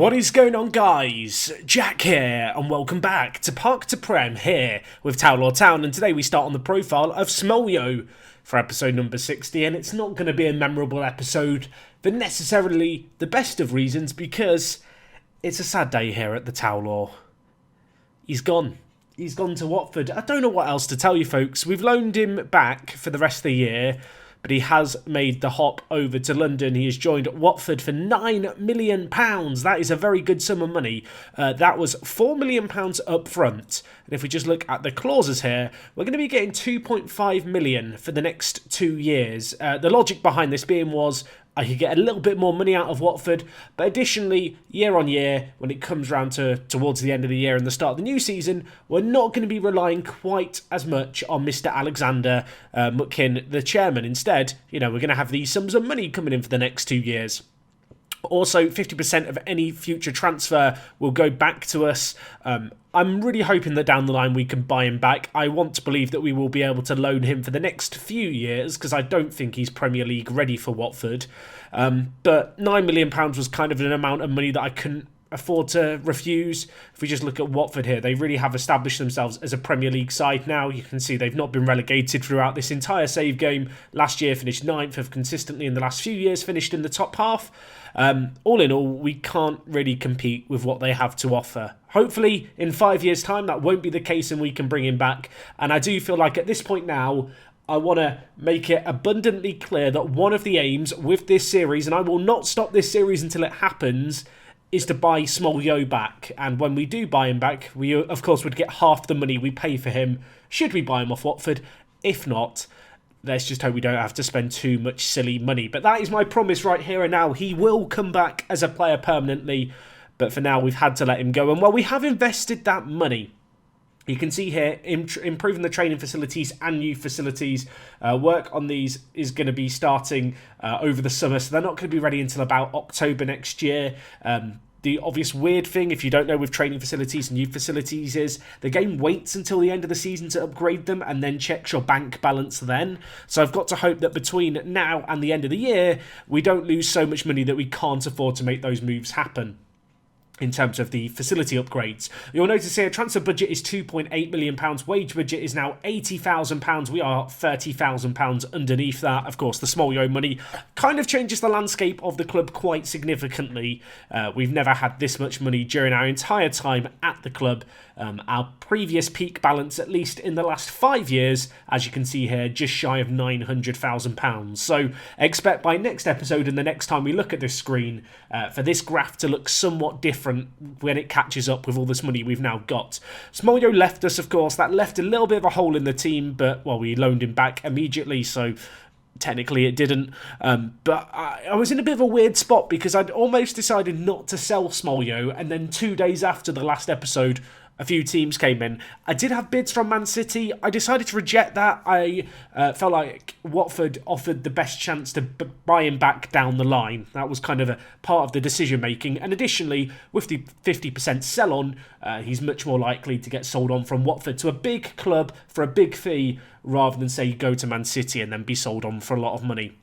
What is going on, guys? Jack here, and welcome back to Park to Prem here with Town Town, and today we start on the profile of Smolyo for episode number 60, and it's not going to be a memorable episode for necessarily the best of reasons, because it's a sad day here at the Town. He's gone. He's gone to Watford. I don't know what else to tell you, folks. We've loaned him back for the rest of the year, but he has made the hop over to London. He has joined Watford for £9 million. That is a very good sum of money. That was £4 million up front. And if we just look at the clauses here, we're going to be getting £2.5 million for the next 2 years. The logic behind this being was I could get a little bit more money out of Watford, but additionally, year on year, when it comes round to towards the end of the year and the start of the new season, we're not going to be relying quite as much on Mr. Alexander Mutkin, the chairman. Instead, we're going to have these sums of money coming in for the next 2 years. Also, 50% of any future transfer will go back to us. I'm really hoping that down the line we can buy him back. I want to believe that we will be able to loan him for the next few years, because I don't think he's Premier League ready for Watford. But £9 million was kind of an amount of money that I couldn't afford to refuse. If we just look at Watford here, they really have established themselves as a Premier League side now. You can see they've not been relegated throughout this entire save game. Last year finished 9th, have consistently in the last few years finished in the top half. All in all, we can't really compete with what they have to offer. Hopefully, in 5 years' time, that won't be the case and we can bring him back. And I do feel like at this point now, I want to make it abundantly clear that one of the aims with this series, and I will not stop this series until it happens, is to buy Smolyo back. And when we do buy him back, we of course would get half the money we pay for him should we buy him off Watford. If not, let's just hope we don't have to spend too much silly money. But that is my promise right here and now. He will come back as a player permanently, but for now we've had to let him go. And while we have invested that money, you can see here, improving the training facilities and new facilities. Work on these is going to be starting over the summer, so they're not going to be ready until about October next year. The obvious weird thing, if you don't know, with training facilities and youth facilities is the game waits until the end of the season to upgrade them and then checks your bank balance then. So I've got to hope that between now and the end of the year, we don't lose so much money that we can't afford to make those moves happen. In terms of the facility upgrades, you'll notice here transfer budget is £2.8 million, wage budget is now £80,000. We are £30,000 underneath that. Of course, the Smolyo money kind of changes the landscape of the club quite significantly. We've never had this much money during our entire time at the club. Our previous peak balance, at least in the last 5 years, as you can see here, just shy of £900,000. So expect by next episode and the next time we look at this screen for this graph to look somewhat different when it catches up with all this money we've now got. Smolyo left us, of course. That left a little bit of a hole in the team, but, well, we loaned him back immediately, so technically it didn't. But I was in a bit of a weird spot because I'd almost decided not to sell Smolyo, and then 2 days after the last episode, a few teams came in. I did have bids from Man City. I decided to reject that. I felt like Watford offered the best chance to buy him back down the line. That was kind of a part of the decision making. And additionally, with the 50% sell on, he's much more likely to get sold on from Watford to a big club for a big fee rather than, say, go to Man City and then be sold on for a lot of money.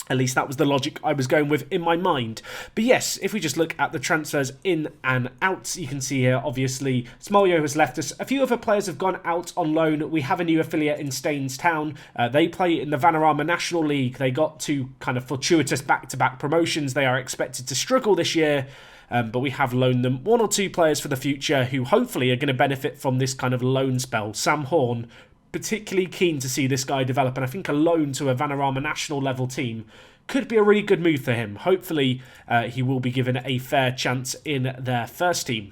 At least that was the logic I was going with in my mind. But yes, if we just look at the transfers in and out, you can see here, obviously, Smolyo has left us. A few other players have gone out on loan. We have a new affiliate in Staines Town. They play in the Vanarama National League. They got two kind of fortuitous back-to-back promotions. They are expected to struggle this year. But we have loaned them 1 or 2 players for the future who hopefully are going to benefit from this kind of loan spell. Sam Horn, particularly keen to see this guy develop, and I think a loan to a Vanarama national level team could be a really good move for him. Hopefully he will be given a fair chance in their first team.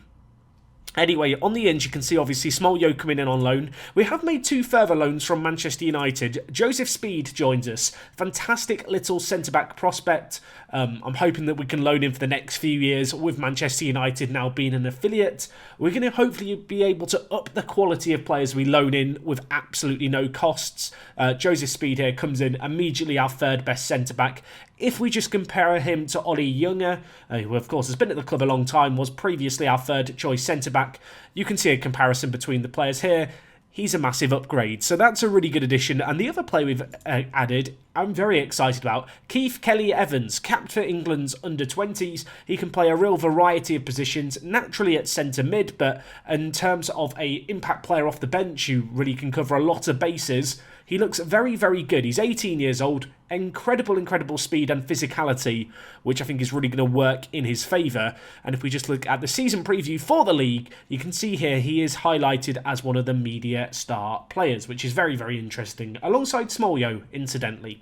Anyway, on the end, you can see obviously Smolyo coming in on loan. We have made 2 further loans from Manchester United. Joseph Speed joins us. Fantastic little centre-back prospect. I'm hoping that we can loan him for the next few years with Manchester United now being an affiliate. We're going to hopefully be able to up the quality of players we loan in with absolutely no costs. Joseph Speed here comes in immediately our 3rd best centre-back. If we just compare him to Ollie Younger, who of course has been at the club a long time, was previously our 3rd choice centre-back, you can see a comparison between the players here. he's a massive upgrade. So that's a really good addition. And the other player we've added, I'm very excited about, Keith Kelly-Evans, capped for England's under-20s. He can play a real variety of positions, naturally at centre mid, but in terms of a impact player off the bench who really can cover a lot of bases, he looks very, very good. He's 18 years old, incredible speed and physicality, which I think is really going to work in his favour. And if we just look at the season preview for the league, you can see here he is highlighted as one of the media star players, which is very, very interesting, alongside Smoljo, incidentally.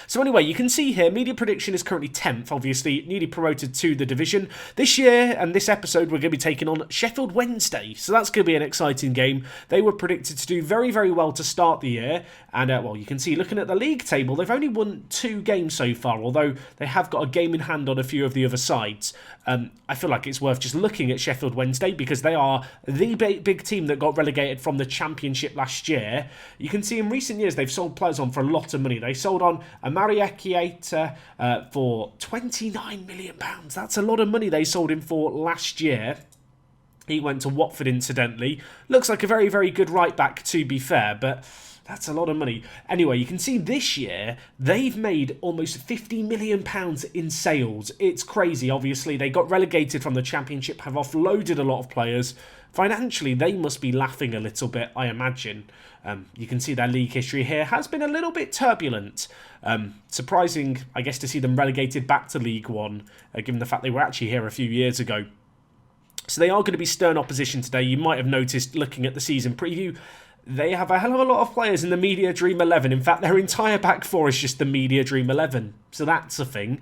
So anyway, you can see here, media prediction is currently 10th, obviously, newly promoted to the division. This year, and this episode, we're going to be taking on Sheffield Wednesday, so that's going to be an exciting game. They were predicted to do very, very well to start the year, and, well, you can see, looking at the league table, they've only won 2 games so far, although they have got a game in hand on a few of the other sides. I feel like it's worth just looking at Sheffield Wednesday, because they are the big team that got relegated from the Championship last year. You can see in recent years, they've sold players on for a lot of money. They sold on Amari Ekieta for £29 million. That's a lot of money they sold him for last year. He went to Watford, incidentally. Looks like a very, very good right-back, to be fair, but that's a lot of money. Anyway, you can see this year, they've made almost £50 million in sales. It's crazy, obviously. They got relegated from the Championship, have offloaded a lot of players. Financially, they must be laughing a little bit, I imagine. You can see their league history here has been a little bit turbulent. Surprising, I guess, to see them relegated back to League One, given the fact they were actually here a few years ago. So they are going to be stern opposition today. You might have noticed looking at the season preview, they have a hell of a lot of players in the Media Dream 11. In fact, their entire back four is just the Media Dream 11. So that's a thing.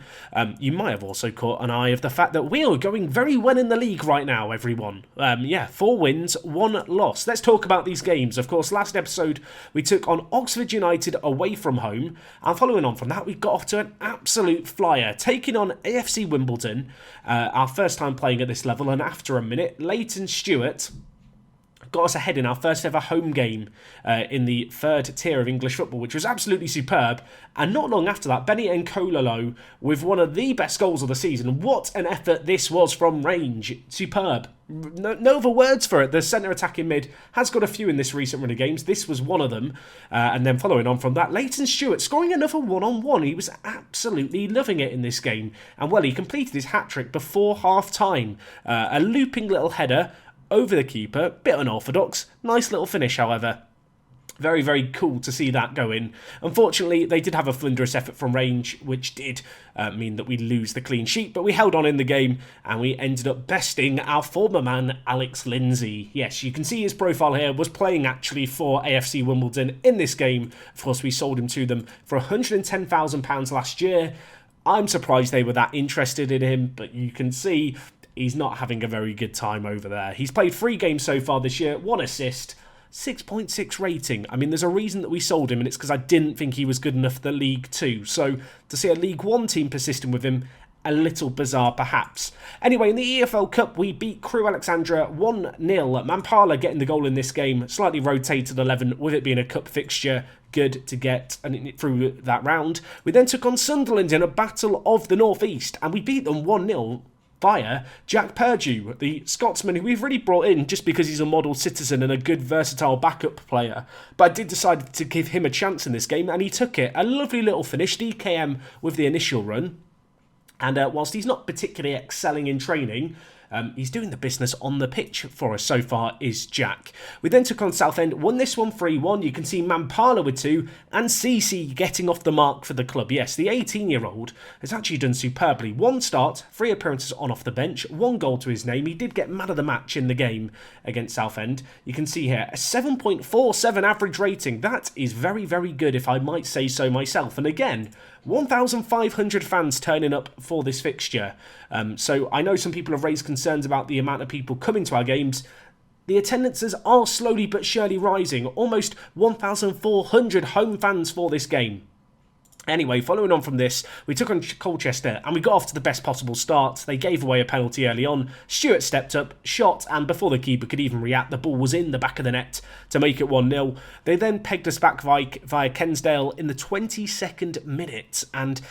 You might have also caught an eye of the fact that we are going very well in the league right now, everyone. 4 wins, 1 loss. Let's talk about these games. Of course, last episode, we took on Oxford United away from home. And following on from that, we got off to an absolute flyer, taking on AFC Wimbledon, our first time playing at this level. And after a minute, Leighton Stewart got us ahead in our first ever home game in the 3rd tier of English football, which was absolutely superb. And not long after that, Benny Nkololo with one of the best goals of the season. What an effort this was from range. Superb. No other words for it. The centre attacking mid has got a few in this recent run of games. This was one of them. And then following on from that, Leighton Stewart scoring another one-on-one. He was absolutely loving it in this game. And well, he completed his hat-trick before half-time. A looping little header over the keeper, bit unorthodox, nice little finish however. Very, very cool to see that go in. Unfortunately, they did have a thunderous effort from range, which did mean that we lose the clean sheet, but we held on in the game and we ended up besting our former man, Alex Lindsay. Yes, you can see his profile here, was playing actually for AFC Wimbledon in this game. Of course, we sold him to them for £110,000 last year. I'm surprised they were that interested in him, but you can see he's not having a very good time over there. He's played 3 games so far this year, 1 assist, 6.6 rating. I mean, there's a reason that we sold him, and it's because I didn't think he was good enough for the League 2. So to see a League 1 team persisting with him, a little bizarre perhaps. Anyway, in the EFL Cup, we beat Crewe Alexandra 1-0. Mampala getting the goal in this game, slightly rotated 11, with it being a cup fixture. Good to get through that round. We then took on Sunderland in a battle of the North East, and we beat them 1-0. Via Jack Purdue, the Scotsman who we've really brought in just because he's a model citizen and a good versatile backup player. But I did decide to give him a chance in this game and he took it. A lovely little finish, DKM with the initial run. And whilst he's not particularly excelling in training, he's doing the business on the pitch for us so far, is Jack. We then took on Southend, won this one 3-1. You can see Mampala with 2 and CC getting off the mark for the club. Yes, the 18-year-old has actually done superbly. 1 start, 3 appearances on off the bench, 1 goal to his name. He did get man of the match in the game against Southend. You can see here a 7.47 average rating. That is very, very good if I might say so myself. And again, 1,500 fans turning up for this fixture. So I know some people have raised concerns about the amount of people coming to our games. The attendances are slowly but surely rising. Almost 1,400 home fans for this game. Anyway, following on from this, we took on Colchester and we got off to the best possible start. They gave away a penalty early on. Stewart stepped up, shot, and before the keeper could even react, the ball was in the back of the net to make it 1-0. They then pegged us back via Kensdale in the 22nd minute, and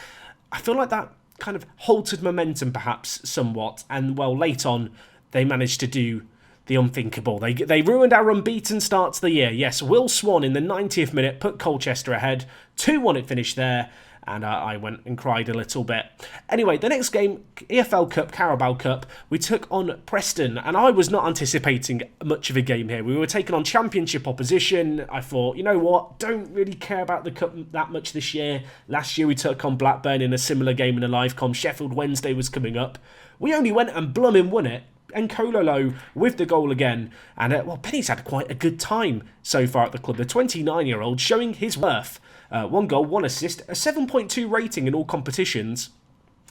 I feel like that kind of halted momentum perhaps somewhat. And well, late on, they managed to do the unthinkable. They ruined our unbeaten start to the year. Yes, Will Swan in the 90th minute put Colchester ahead. 2-1 it finished there. And I went and cried a little bit. Anyway, the next game, EFL Cup, Carabao Cup, we took on Preston. And I was not anticipating much of a game here. We were taking on championship opposition. I thought, you know what, don't really care about the Cup that much this year. Last year we took on Blackburn in a similar game in a live com. Sheffield Wednesday was coming up. We only went and blooming won it. And Kololo with the goal again. And, Penny's had quite a good time so far at the club. The 29-year-old showing his worth. 1 goal, 1 assist, a 7.2 rating in all competitions.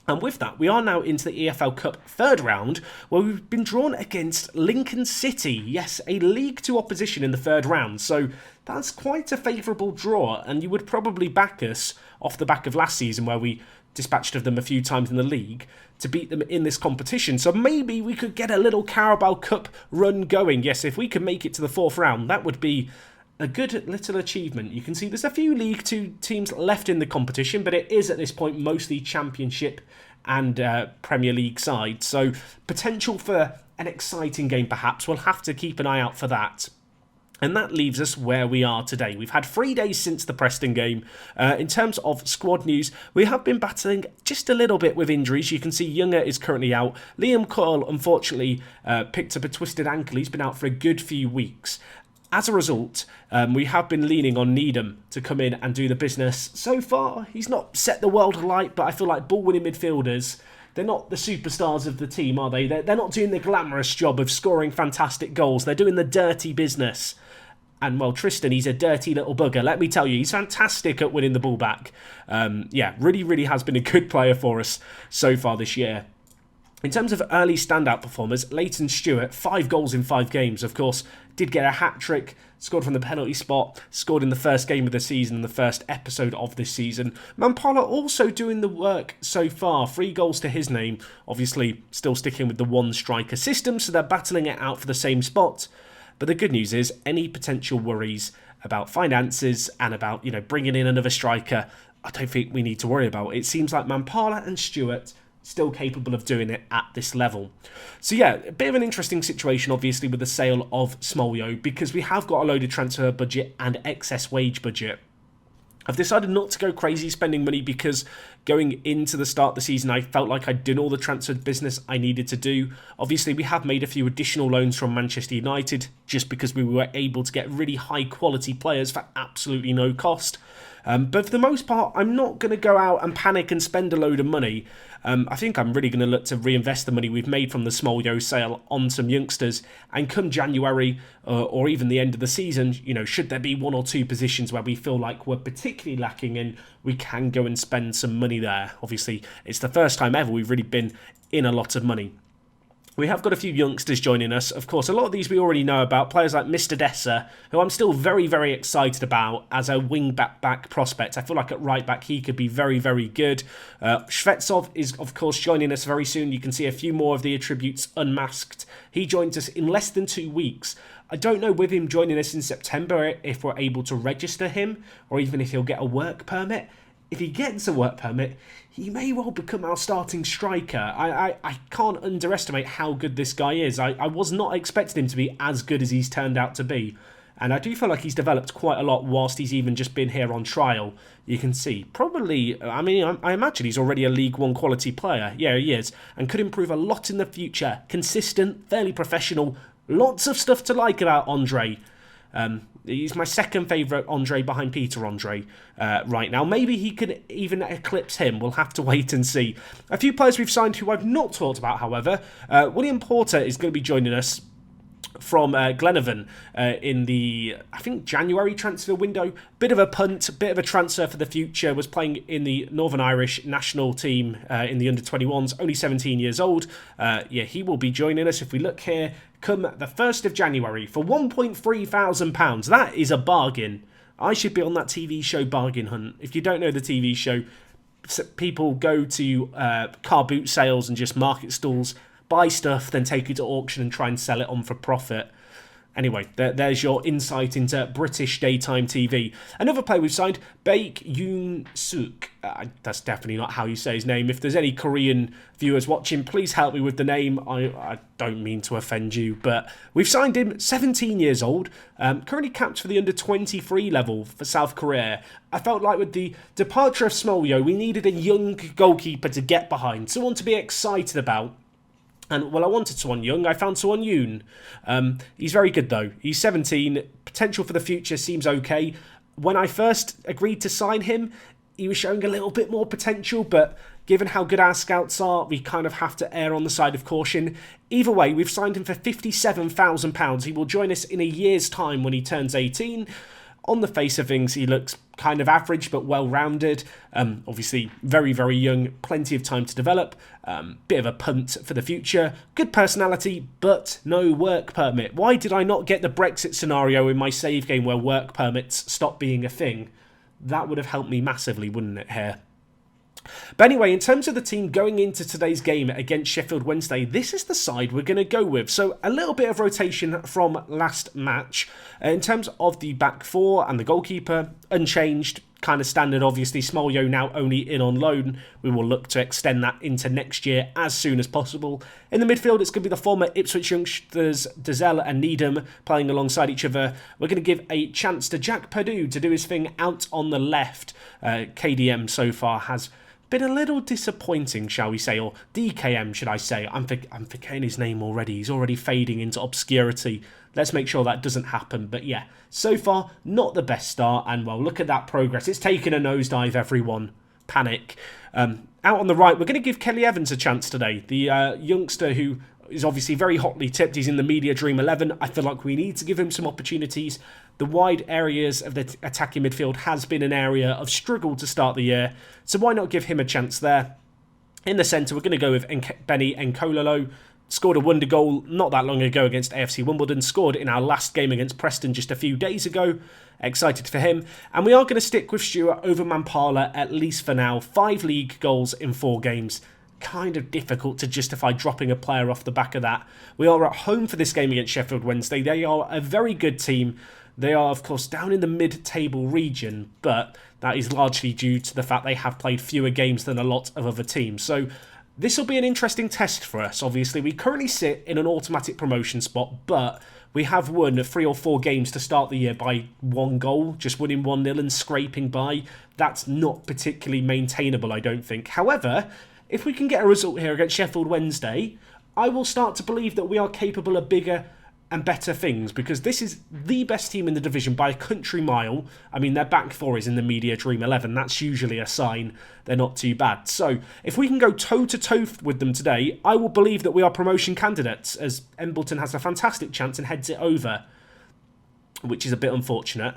And with that, we are now into the EFL Cup third round, where we've been drawn against Lincoln City. Yes, a League 2 opposition in the third round. So that's quite a favourable draw. And you would probably back us off the back of last season, where we dispatched of them a few times in the league, to beat them in this competition. So maybe we could get a little Carabao Cup run going. Yes, if we can make it to the fourth round, that would be a good little achievement. You can see there's a few League 2 teams left in the competition, but it is at this point mostly Championship and Premier League sides. So potential for an exciting game perhaps. We'll have to keep an eye out for that. And that leaves us where we are today. We've had 3 days since the Preston game. In terms of squad news, we have been battling just a little bit with injuries. You can see Younger is currently out. Liam Coyle, unfortunately, picked up a twisted ankle. He's been out for a good few weeks. As a result, we have been leaning on Needham to come in and do the business. So far, he's not set the world alight, but I feel like ball-winning midfielders, they're not the superstars of the team, are they? They're not doing the glamorous job of scoring fantastic goals. They're doing the dirty business. And, Tristan, he's a dirty little bugger. Let me tell you, he's fantastic at winning the ball back. Really, really has been a good player for us so far this year. In terms of early standout performers, Leighton Stewart, 5 goals in 5 games, of course, did get a hat-trick, scored from the penalty spot, scored in the first game of the season, the first episode of this season. Mampala also doing the work so far, 3 goals to his name, obviously still sticking with the one striker system, so they're battling it out for the same spot. But the good news is, any potential worries about finances and about, bringing in another striker, I don't think we need to worry about. It seems like Mampala and Stewart still capable of doing it at this level. So yeah, a bit of an interesting situation obviously with the sale of Smoljo, because we have got a loaded transfer budget and excess wage budget. I've decided not to go crazy spending money because going into the start of the season I felt like I'd done all the transfer business I needed to do. Obviously we have made a few additional loans from Manchester United just because we were able to get really high quality players for absolutely no cost. But for the most part, I'm not going to go out and panic and spend a load of money. I think I'm really going to look to reinvest the money we've made from the Smoljo sale on some youngsters. And come January or even the end of the season, should there be 1 or 2 positions where we feel like we're particularly lacking in, we can go and spend some money there. Obviously, it's the first time ever we've really been in a lot of money. We have got a few youngsters joining us. Of course, a lot of these we already know about. Players like Mr. Dessa, who I'm still very, very excited about as a wing-back prospect. I feel like at right-back he could be very, very good. Shvetsov is, of course, joining us very soon. You can see a few more of the attributes unmasked. He joins us in less than 2 weeks. I don't know with him joining us in September if we're able to register him or even if he'll get a work permit. If he gets a work permit, he may well become our starting striker. I can't underestimate how good this guy is. I was not expecting him to be as good as he's turned out to be. And I do feel like he's developed quite a lot whilst he's even just been here on trial. You can see, probably, I imagine he's already a League 1 quality player. Yeah, he is. And could improve a lot in the future. Consistent, fairly professional, lots of stuff to like about Andre. He's my second favourite Andre behind Peter Andre right now. Maybe he could even eclipse him. We'll have to wait and see. A few players we've signed who I've not talked about, however. William Porter is going to be joining us from Glenavon in the, I think, January transfer window. Bit of a punt, bit of a transfer for the future. Was playing in the Northern Irish national team in the under-21s, only 17 years old. He will be joining us if we look here. Come the 1st of January for £1,300. That is a bargain. I should be on that TV show Bargain Hunt. If you don't know the TV show, people go to car boot sales and just market stalls, buy stuff, then take it to auction and try and sell it on for profit. Anyway, there's your insight into British daytime TV. Another player we've signed, Baek Yoon-suk. That's definitely not how you say his name. If there's any Korean viewers watching, please help me with the name. I don't mean to offend you, but we've signed him, 17 years old, currently capped for the under-23 level for South Korea. I felt like with the departure of Smolyo, we needed a young goalkeeper to get behind, someone to be excited about. And, well, I wanted Suwon Young. I found Suwon Yoon. He's very good, though. He's 17. Potential for the future seems okay. When I first agreed to sign him, he was showing a little bit more potential, but given how good our scouts are, we kind of have to err on the side of caution. Either way, we've signed him for £57,000. He will join us in a year's time when he turns 18. On the face of things, he looks kind of average but well-rounded. Obviously, very, very young, plenty of time to develop. Bit of a punt for the future. Good personality, but no work permit. Why did I not get the Brexit scenario in my save game where work permits stop being a thing? That would have helped me massively, wouldn't it, here? But anyway, in terms of the team going into today's game against Sheffield Wednesday, this is the side we're going to go with. So a little bit of rotation from last match. In terms of the back four and the goalkeeper, unchanged, kind of standard obviously. Smolyo now only in on loan. We will look to extend that into next year as soon as possible. In the midfield, it's going to be the former Ipswich youngsters Dazelle and Needham playing alongside each other. We're going to give a chance to Jack Perdue to do his thing out on the left. KDM so far has been a little disappointing, shall we say, or DKM, should I say. I'm forgetting his name already. He's already fading into obscurity. Let's make sure that doesn't happen. But yeah, so far, not the best start. And, well, look at that progress. It's taken a nosedive, everyone. Panic. Out on the right, we're going to give Kelly Evans a chance today. The youngster who is obviously very hotly tipped. He's in the Media Dream 11. I feel like we need to give him some opportunities. The wide areas of the attacking midfield has been an area of struggle to start the year. So why not give him a chance there? In the centre, we're going to go with Benny Nkololo. Scored a wonder goal not that long ago against AFC Wimbledon. Scored in our last game against Preston just a few days ago. Excited for him. And we are going to stick with Stewart over Mampala, at least for now. 5 league goals in 4 games. Kind of difficult to justify dropping a player off the back of that. We are at home for this game against Sheffield Wednesday. They are a very good team. They are, of course, down in the mid-table region, but that is largely due to the fact they have played fewer games than a lot of other teams. So this will be an interesting test for us. Obviously, we currently sit in an automatic promotion spot, but we have won 3 or 4 games to start the year by 1 goal, just winning 1-0 and scraping by. That's not particularly maintainable, I don't think. However, if we can get a result here against Sheffield Wednesday, I will start to believe that we are capable of bigger and better things, because this is the best team in the division by a country mile. I mean, their back four is in the Media Dream 11. That's usually a sign they're not too bad. So if we can go toe-to-toe with them today, I will believe that we are promotion candidates, as Embleton has a fantastic chance and heads it over, which is a bit unfortunate.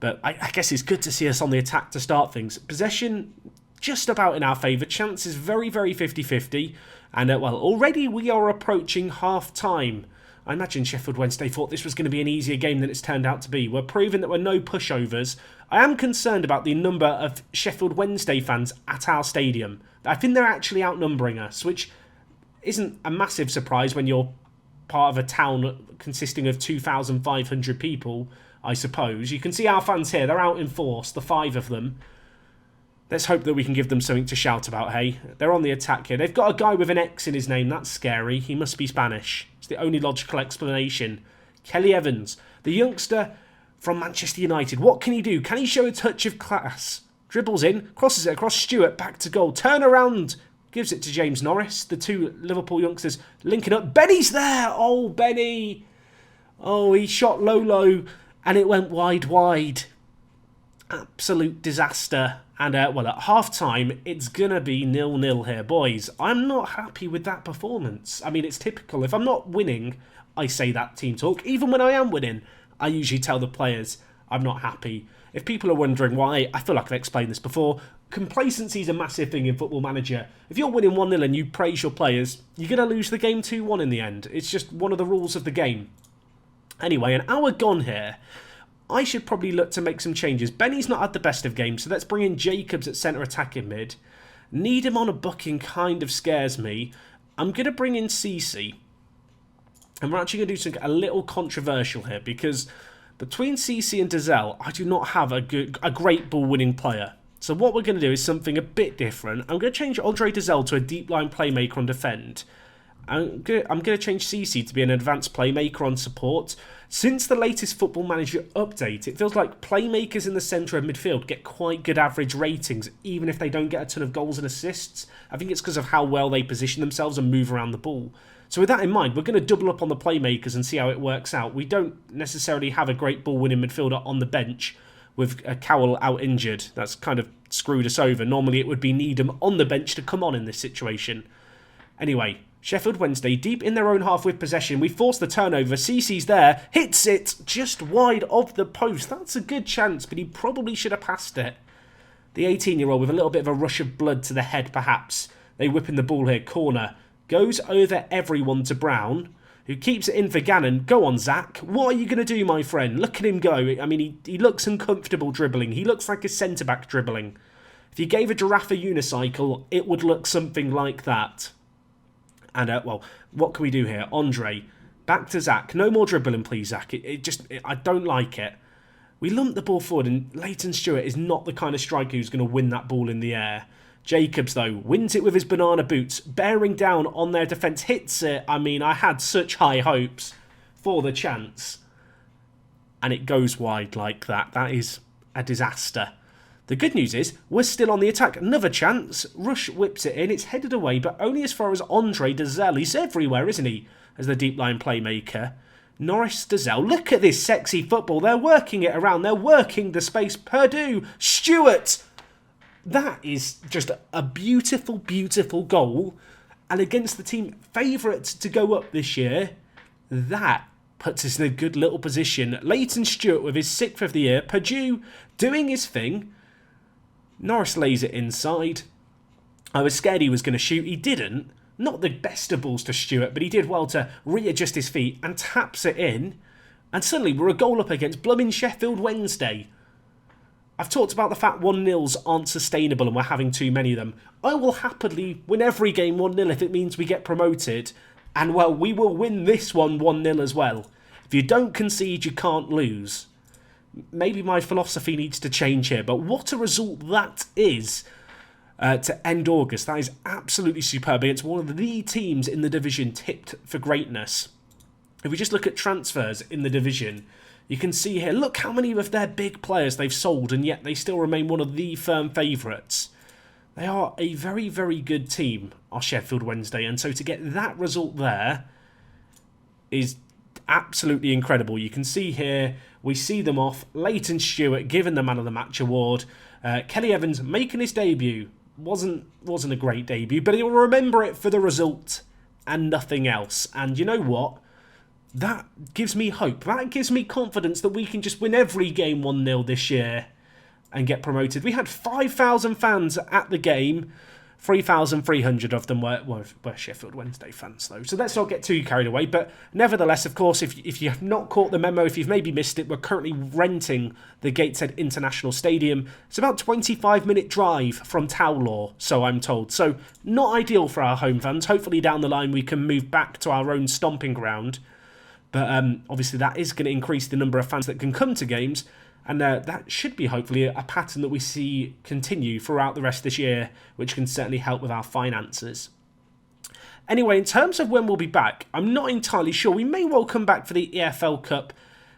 But I guess it's good to see us on the attack to start things. Possession just about in our favour. Chances very, very 50-50. And, well, already we are approaching half-time. I imagine Sheffield Wednesday thought this was going to be an easier game than it's turned out to be. We're proving that we're no pushovers. I am concerned about the number of Sheffield Wednesday fans at our stadium. I think they're actually outnumbering us, which isn't a massive surprise when you're part of a town consisting of 2,500 people, I suppose. You can see our fans here. They're out in force, the 5 of them. Let's hope that we can give them something to shout about, hey? They're on the attack here. They've got a guy with an X in his name. That's scary. He must be Spanish. It's the only logical explanation. Kelly Evans, the youngster from Manchester United. What can he do? Can he show a touch of class? Dribbles in, crosses it across Stewart, back to goal. Turn around, gives it to James Norris. The 2 Liverpool youngsters linking up. Benny's there! Oh, Benny! Oh, he shot low, and it went wide. Absolute disaster. And, well, at half-time, it's going to be 0-0 here. Boys, I'm not happy with that performance. I mean, it's typical. If I'm not winning, I say that team talk. Even when I am winning, I usually tell the players I'm not happy. If people are wondering why, I feel like I've explained this before. Complacency is a massive thing in Football Manager. If you're winning 1-0 and you praise your players, you're going to lose the game 2-1 in the end. It's just one of the rules of the game. Anyway, an hour gone here. I should probably look to make some changes. Benny's not had the best of games, so let's bring in Jacobs at centre attacking mid. Needham on a booking kind of scares me. I'm going to bring in Cece. And we're actually going to do something a little controversial here, because between CC and Dazelle, I do not have a great ball-winning player. So what we're going to do is something a bit different. I'm going to change Andre Dazelle to a deep line playmaker on defend. I'm going to change CC to be an advanced playmaker on support. Since the latest Football Manager update, it feels like playmakers in the centre of midfield get quite good average ratings, even if they don't get a ton of goals and assists. I think it's because of how well they position themselves and move around the ball. So with that in mind, we're going to double up on the playmakers and see how it works out. We don't necessarily have a great ball-winning midfielder on the bench with Cowell out injured. That's kind of screwed us over. Normally it would be Needham on the bench to come on in this situation. Anyway, Sheffield Wednesday deep in their own half with possession. We force the turnover. CC's there. Hits it just wide of the post. That's a good chance, but he probably should have passed it. The 18-year-old with a little bit of a rush of blood to the head, perhaps. They whip in the ball here. Corner. Goes over everyone to Brown, who keeps it in for Gannon. Go on, Zach. What are you going to do, my friend? Look at him go. I mean, he looks uncomfortable dribbling. He looks like a centre-back dribbling. If you gave a giraffe a unicycle, it would look something like that. And, well, what can we do here? Andre, back to Zach. No more dribbling, please, Zach. I don't like it. We lump the ball forward, and Leighton Stewart is not the kind of striker who's going to win that ball in the air. Jacobs, though, wins it with his banana boots, bearing down on their defence, hits it. I mean, I had such high hopes for the chance. And it goes wide like that. That is a disaster. The good news is, we're still on the attack. Another chance. Rush whips it in. It's headed away, but only as far as Andre Dazelle. He's everywhere, isn't he, as the deep line playmaker. Norris Dazelle. Look at this sexy football. They're working it around. They're working the space. Purdue. Stewart. That is just a beautiful, beautiful goal. And against the team favourite to go up this year, that puts us in a good little position. Leighton Stewart with his 6th of the year. Purdue doing his thing. Norris lays it inside. I was scared he was going to shoot. He didn't. Not the best of balls to Stewart, but he did well to readjust his feet and taps it in. And suddenly we're a goal up against blooming Sheffield Wednesday. I've talked about the fact 1-0s aren't sustainable and we're having too many of them. I will happily win every game 1-0 if it means we get promoted. And, well, we will win this one 1-0 as well. If you don't concede, you can't lose. Maybe my philosophy needs to change here, but what a result that is to end August. That is absolutely superb against one of the teams in the division tipped for greatness. If we just look at transfers in the division, you can see here, look how many of their big players they've sold, and yet they still remain one of the firm favourites. They are a very, very good team, our Sheffield Wednesday, and so to get that result there is absolutely incredible. You can see here, we see them off. Leighton Stewart given the Man of the Match award. Kelly Evans making his debut. Wasn't a great debut, but he'll remember it for the result and nothing else. And you know what? That gives me hope. That gives me confidence that we can just win every game 1-0 this year and get promoted. We had 5,000 fans at the game. 3,300 of them were Sheffield Wednesday fans, though. So let's not get too carried away. But nevertheless, of course, if you have not caught the memo, if you've maybe missed it, we're currently renting the Gateshead International Stadium. It's about a 25-minute drive from Towlaw, so I'm told. So not ideal for our home fans. Hopefully down the line we can move back to our own stomping ground. But obviously that is going to increase the number of fans that can come to games. And that should be hopefully a pattern that we see continue throughout the rest of this year, which can certainly help with our finances. Anyway, in terms of when we'll be back, I'm not entirely sure. We may well come back for the EFL Cup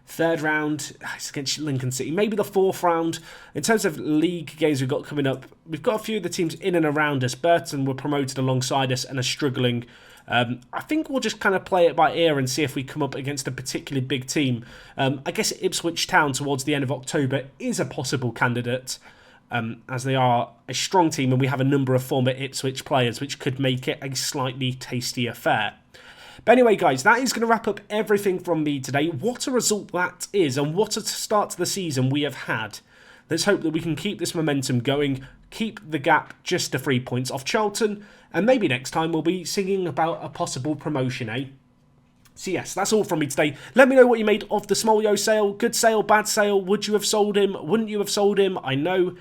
third round. It's against Lincoln City. Maybe the fourth round. In terms of league games we've got coming up, we've got a few of the teams in and around us. Burton were promoted alongside us and are struggling. I think we'll just kind of play it by ear and see if we come up against a particularly big team. I guess Ipswich Town towards the end of October is a possible candidate, as they are a strong team and we have a number of former Ipswich players, which could make it a slightly tasty affair. But anyway, guys, that is going to wrap up everything from me today. What a result that is, and what a start to the season we have had. Let's hope that we can keep this momentum going, keep the gap just to 3 points off Charlton, and maybe next time we'll be singing about a possible promotion, eh? So yes, that's all from me today. Let me know what you made of the Smolio sale. Good sale, bad sale. Would you have sold him? Wouldn't you have sold him? I know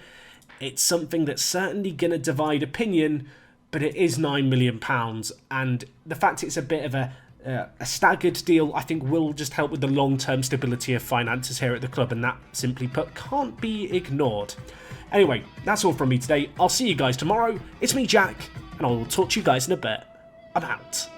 it's something that's certainly going to divide opinion, but it is £9 million. And the fact it's a bit of a A staggered deal, I think, will just help with the long-term stability of finances here at the club, and that, simply put, can't be ignored. Anyway, that's all from me today. I'll see you guys tomorrow. It's me, Jack, and I will talk to you guys in a bit. I'm out.